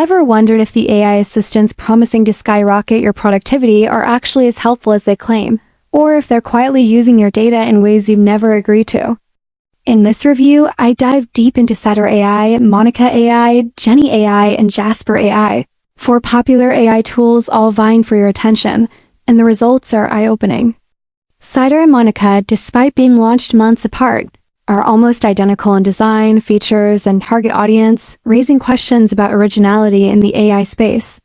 Ever wondered if the AI assistants promising to skyrocket your productivity are actually as helpful as they claim, or if they're quietly using your data in ways you've never agreed to? In this review, I dive deep into Cider AI, Monica AI, Jenni AI, and Jasper AI, four popular AI tools all vying for your attention, and the results are eye-opening. Cider and Monica, despite being launched months apart, are almost identical in design, features, and target audience, raising questions about originality in the AI space.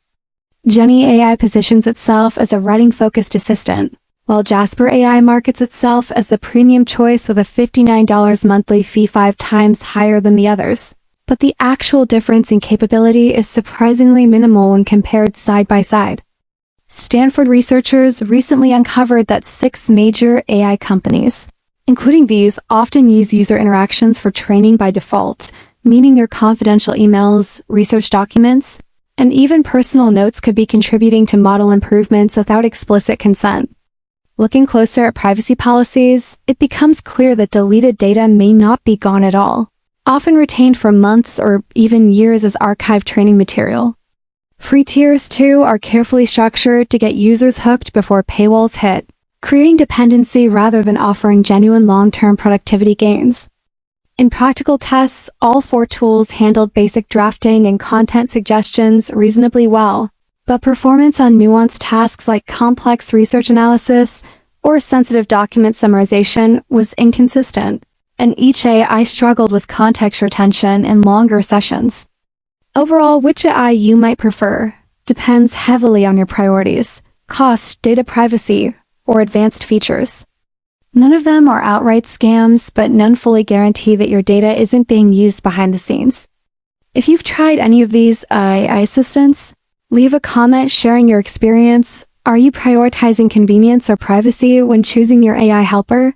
Jenni AI positions itself as a writing-focused assistant, while Jasper AI markets itself as the premium choice with a $59 monthly fee 5 times higher than the others. But the actual difference in capability is surprisingly minimal when compared side by side. Stanford researchers recently uncovered that 6 major AI companies, including these, often use user interactions for training by default, meaning their confidential emails, research documents, and even personal notes could be contributing to model improvements without explicit consent. Looking closer at privacy policies, it becomes clear that deleted data may not be gone at all, often retained for months or even years as archived training material. Free tiers, too, are carefully structured to get users hooked before paywalls hit, creating dependency rather than offering genuine long-term productivity gains. In practical tests, all 4 tools handled basic drafting and content suggestions reasonably well, but performance on nuanced tasks like complex research analysis or sensitive document summarization was inconsistent, and each AI struggled with context retention in longer sessions. Overall, which AI you might prefer depends heavily on your priorities, cost, data privacy, or advanced features. None of them are outright scams, but none fully guarantee that your data isn't being used behind the scenes. If you've tried any of these AI assistants, leave a comment sharing your experience. Are you prioritizing convenience or privacy when choosing your AI helper?